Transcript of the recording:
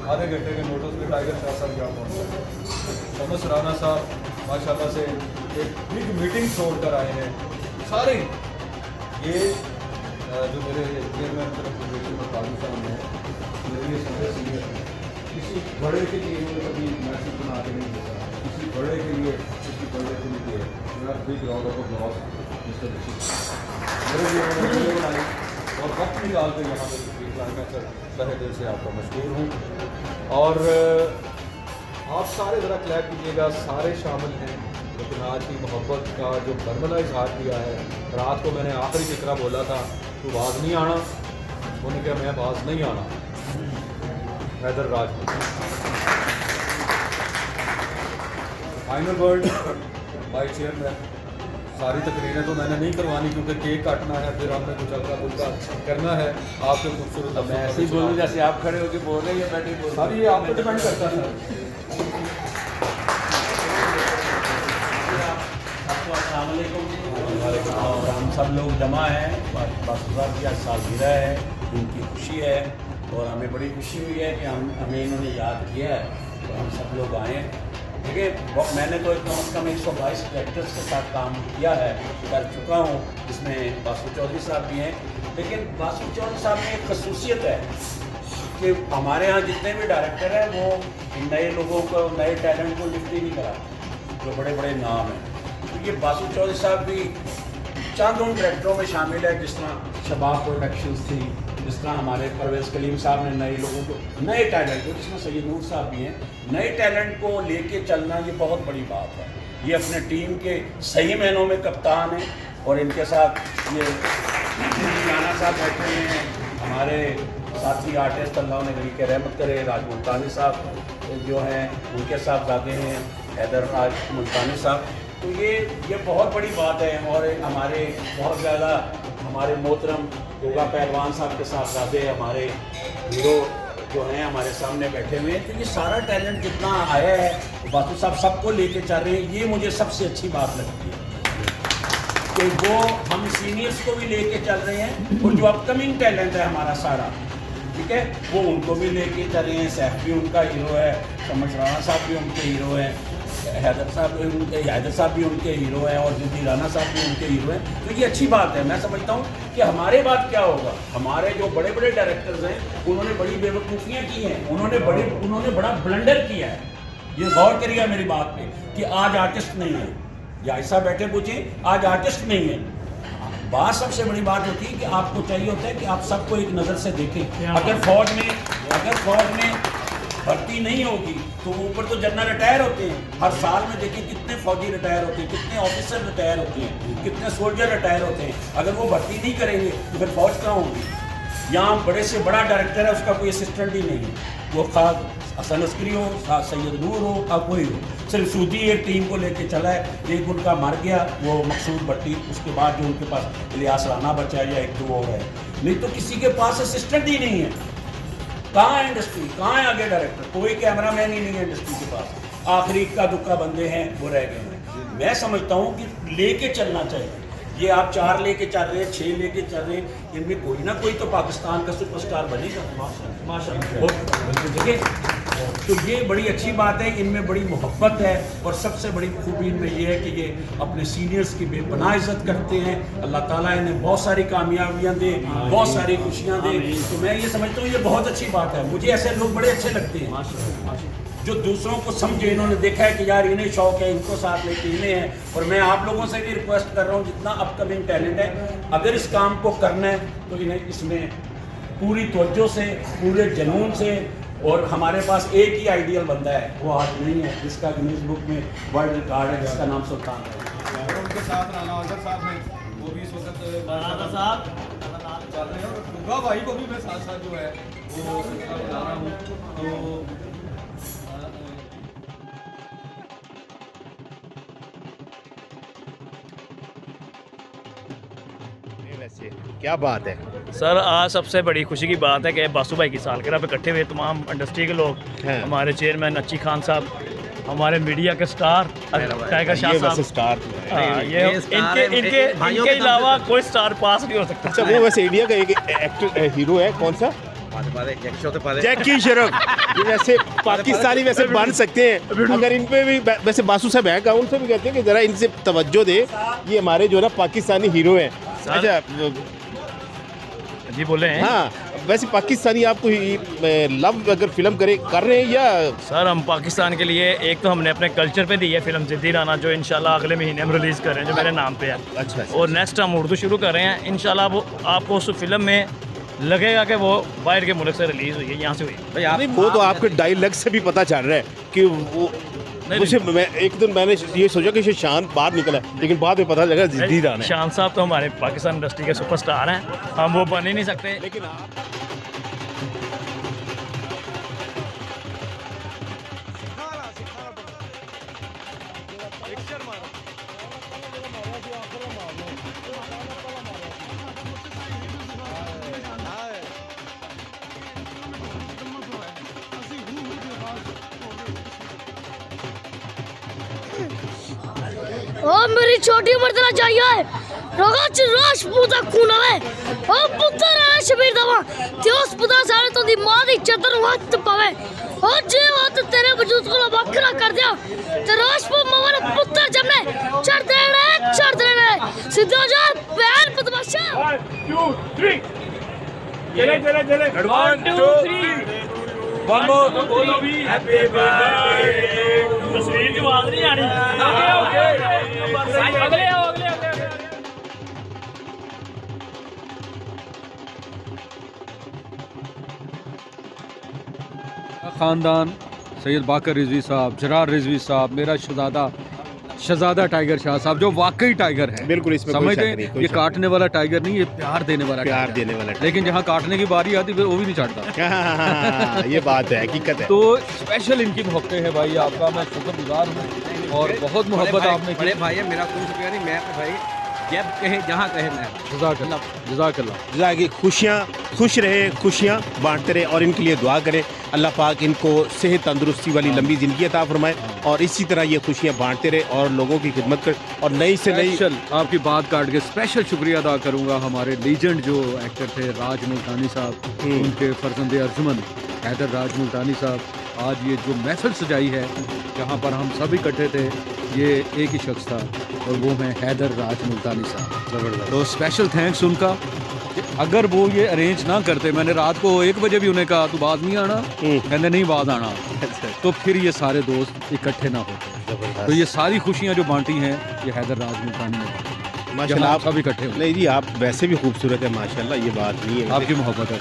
आधे घंटे के नोटिस में टाइगर शाह साहब यहाँ पहुँचे। शमस राना साहब माशाल्लाह से एक बिग मीटिंग छोड़ कर आए हैं सारे। ये जो मेरे चेयरमैन काजू साहब हैं, मेरे लिए सबसे सीनियर है। किसी बड़े के लिए इन्होंने कभी मैसेज बना के नहीं देता, किसी बड़े के लिए किसी बड़े के लिए big round of applause mister Rashid. मेरे लिए उन्होंने वीडियो बनाई और वक्त निकाल कर यहाँ पर तशरीफ लाए। मैं सर तहे दिल से आपका मशहूर हूँ। और आप सारे ज़रा क्लैप कीजिएगा, सारे शामिल हैं। लेकिन आज की मोहब्बत का जो बरमला इजहार किया है, रात को मैंने आखिरी फिक्रा बोला था तू बाज नहीं आना, उन्होंने कहा मैं बाज नहीं आना। Haider Rajput final word by chairman. सारी तकरीरें तो मैंने नहीं करवानी क्योंकि केक काटना है, फिर हमने कुछ हल्का फुल्का करना है। आपके खूबसूरत मैं ऐसे ही बोलूँ जैसे आप खड़े होकर बोल रहे हैं या बैठे बोल सर, ये आप पे डिपेंड करता है। और हम सब लोग जमा हैं, बासु साहब की आज सालगिरह है, उनकी खुशी है और हमें बड़ी खुशी हुई है कि हमें इन्होंने याद किया है तो हम सब लोग आए। देखिए मैंने तो कम से कम 122 डायरेक्टर्स के साथ काम किया है, कर चुका हूँ, जिसमें बासु चौधरी साहब भी हैं। लेकिन बासु चौधरी साहब में एक खसूसियत है कि हमारे यहाँ जितने भी डायरेक्टर हैं वो नए लोगों को, नए टैलेंट को लिफ्ट ही नहीं कराते, जो बड़े बड़े नाम हैं। तो ये बासु चौधरी साहब भी चंद उन डायरेक्टरों में शामिल है, जिस तरह शबाब प्रोडक्शंस थी, जिस तरह हमारे परवेज़ कलीम साहब ने नए लोगों को, नए टैलेंट को, जिसमें सैयद नूर साहब भी हैं, नए टैलेंट को लेके चलना ये बहुत बड़ी बात है। ये अपने टीम के सही मायनों में कप्तान हैं और इनके साथ ये राना साहब बैठे हुए हैं, हमारे साथी आर्टिस्ट अल्लाह ने गरी के रहमत करे, राज मुल्तानी साहब जो हैं उनके साहबजादे हैं हैदर राज मुल्तानी साहब। तो ये बहुत बड़ी बात है। और हमारे बहुत ज़्यादा हमारे मोहतरम योगा पहलवान साहब के साहबजादे हमारे हीरो जो हैं हमारे सामने बैठे हुए हैं। तो ये सारा टैलेंट जितना आया है बासु साहब सबको लेके चल रहे हैं। ये मुझे सबसे अच्छी बात लगती है कि वो हम सीनियर्स को भी लेके चल रहे हैं और जो अपकमिंग टैलेंट है हमारा सारा, ठीक है, वो उनको भी लेके चल रहे हैं। सैफ भी उनका हीरो है, शमस राना साहब भी उनके हीरो हैं, हैदर साहब भी उनके हीरो हैं और जिद्दी राना साहब भी उनके हीरो हैं। तो ये अच्छी बात है। मैं समझता हूँ कि हमारे बाद क्या होगा, हमारे जो बड़े बड़े डायरेक्टर्स हैं उन्होंने बड़ी बेवकूफ़ियाँ की हैं, उन्होंने बड़ा ब्लंडर किया है। ये गौर करिएगा मेरी बात पे कि आज आर्टिस्ट नहीं है, या ऐसा बैठे पूछे आज आर्टिस्ट नहीं है। बात सबसे बड़ी बात होती है कि आपको चाहिए होता है कि आप सबको एक नज़र से देखें। अगर फौज में भर्ती नहीं होगी तो ऊपर तो जनरल रिटायर होते हैं, हर साल में देखिए कितने फौजी रिटायर होते हैं, कितने ऑफिसर रिटायर होते हैं, कितने सोल्जर रिटायर होते हैं। अगर वो भर्ती नहीं करेंगे तो फिर फौज कहाँ होगी। यहाँ बड़े से बड़ा डायरेक्टर है, उसका कोई असिस्टेंट ही नहीं है, वो खास हसन अस्करी हो, सैयद नूर हो, का कोई हो, सिर्फ सूदी एक टीम को लेके चला है। एक उनका मर गया वो मकसूद भट्टी, उसके बाद जो उनके पास इलियास राना बचा या एक दो और है, नहीं तो किसी के पास असिस्टेंट ही नहीं है। कहाँ है इंडस्ट्री, कहाँ है आगे डायरेक्टर, कोई कैमरामैन ही नहीं है इंडस्ट्री के पास। आखिरी इक्का दुक्का बंदे हैं वो रह गए हैं। मैं समझता हूँ कि लेके चलना चाहिए। ये आप 4 लेके चल रहे हैं, 6 लेके चल रहे हैं, इनमें कोई ना कोई तो पाकिस्तान का सुपरस्टार बनेगा माशाअल्लाह। ठीक है, तो ये बड़ी अच्छी बात है, इनमें बड़ी मोहब्बत है और सबसे बड़ी खूबी इनमें ये है कि ये अपने सीनियर्स की बेपनाह इज़्ज़त करते हैं। अल्लाह ताला इन्हें बहुत सारी कामयाबियाँ दे, बहुत सारी खुशियाँ दे। तो मैं ये समझता हूँ ये बहुत अच्छी बात है। मुझे ऐसे लोग बड़े अच्छे लगते हैं जो दूसरों को समझे, इन्होंने देखा है कि यार इन्हें शौक है, इनको साथ लेके इन्हें है। और मैं आप लोगों से भी रिक्वेस्ट कर रहा हूँ, जितना अपकमिंग टैलेंट है, अगर इस काम को करना है तो इन्हें इसमें पूरी तवज्जो से, पूरे जुनून से। और हमारे पास एक ही आइडियल बंदा है, वो आज नहीं है, जिसका गिनीज बुक में वर्ल्ड रिकॉर्ड है, जिसका नाम सुल्तान है। उनके साथ राना आजर साहब हैं, वो भी इस वक्त राना साहब चल रहे हैं। और गुगा भाई को भी मैं साथ साथ जो है वो बता रहा हूँ। तो वैसे क्या बात है सर, आज सबसे बड़ी खुशी की बात है कि बासु भाई की सालगिरह पे इकट्ठे हुए तमाम इंडस्ट्री के लोग, हमारे चेयरमैन अच्छी खान साहब, हमारे मीडिया के स्टार टाइगर शाह साहब, स्टार ये इनके अलावा कोई स्टार पास नहीं हो सकता। अच्छा, वो वैसे इंडिया का एक एक्टर हीरो है, कौन सा? जैकी श्रॉफ ये वैसे पाकिस्तानी वैसे बन सकते हैं अगर इन पे भी वैसे बासु साहब हैं का उनसे भी कहते हैं कि ज़रा इनसे तवज्जो दे, ये हमारे जो है ना पाकिस्तानी हीरो हैं। अच्छा जी बोले हैं। हाँ वैसे पाकिस्तानी आपको लव अगर फिल्म कर रहे हैं या सर हम पाकिस्तान के लिए एक तो हमने अपने कल्चर पे दी है फिल्म जिद्दी राना जो इंशाल्लाह अगले महीने हम रिलीज़ कर रहे हैं जो मेरे नाम पे है। अच्छा और नेक्स्ट हम उर्दू शुरू कर रहे हैं इंशाल्लाह। वो आपको उस फिल्म में लगेगा कि वो बाहर के मुल्क से रिलीज़ हुई है, यहाँ से हुई है। नहीं वो तो आपके डायलॉग से भी पता चल रहा है कि वो मुझे मैं एक दिन मैंने ये सोचा कि ये शान बाहर निकला लेकिन बाद में पता लगा जिद्दी राना है। शान साहब तो हमारे पाकिस्तान इंडस्ट्री के सुपरस्टार हैं, हम वो बन ही नहीं सकते। लेकिन ओ मेरी छोटी उम्र तेरा चाहिए रोगा च राजपूत खून आवे ओ पुत्र है शबीर दवा त्योस पुता सारे तो दी मां दी चदर वक्त पवे ओ जे वत तेरे वजूद को बखरा कर दिया ते राजपूत मवन पुत्र जमने चढ़ देने सीधा जा पैर बदमाशा 1 2 3 चले 1 2 3 वन मोर बोलो भी हैप्पी बर्थडे। तस्वीर की आवाज नहीं आ रही। ओके अगले आओ अगले ख़ानदान सैयद बाकर रिजवी साहब, जरार रिजवी साहब, मेरा शहजादा टाइगर शाह साहब जो वाकई टाइगर है। बिल्कुल इसमें कोई शक समझते नहीं, हैं कोई ये शक काटने वाला टाइगर नहीं, ये प्यार देने वाला प्यार टाइगर। देने वाला लेकिन जहाँ काटने की बारी आती है वो भी नहीं छाटता। हाँ, ये बात है हकीकत है। तो स्पेशल इनकी मौके है भाई, आपका मैं शुक्रगुजार हूँ और बहुत मोहब्बत आपने की। भाई है मेरा कोई शुक्रिया नहीं, मैं तो भाई जब कहे जहाँ कहे मैं जज़ाकल्लाह। जाके खुश रहे, खुशियाँ बांटते रहे और इनके लिए दुआ करें अल्लाह पाक इनको सेहत तंदुरुस्ती वाली लंबी ज़िंदगी अता फरमाए और इसी तरह ये खुशियाँ बांटते रहे और लोगों की खिदमत करें और नई से नई। स्पेशल आपकी बात काट के स्पेशल शुक्रिया अदा करूंगा हमारे लीजेंड जो एक्टर थे राज मुल्तानी साहब, उनके फर्जंद अर्जुमन हैदर राज मुल्तानी साहब। आज ये जो महफिल सजाई है जहाँ पर हम सब इकट्ठे थे, ये एक ही शख्स था और वो है हैदर राज मुल्तानी साहब। ज़बरदस्त। तो स्पेशल थैंक्स उनका। अगर वो ये अरेंज ना करते, मैंने रात को 1 बजे भी उन्हें कहा तू बाज नहीं आना, कहते नहीं बाज आना, तो फिर ये सारे दोस्त इकट्ठे ना होते। तो ये सारी खुशियाँ जो बांटी हैं ये हैदर राज मुल्तानी ने, माशाल्लाह आप सब इकट्ठे हो। नहीं जी आप वैसे भी खूबसूरत है माशाल्लाह, ये बात नहीं है। आपकी मोहब्बत है।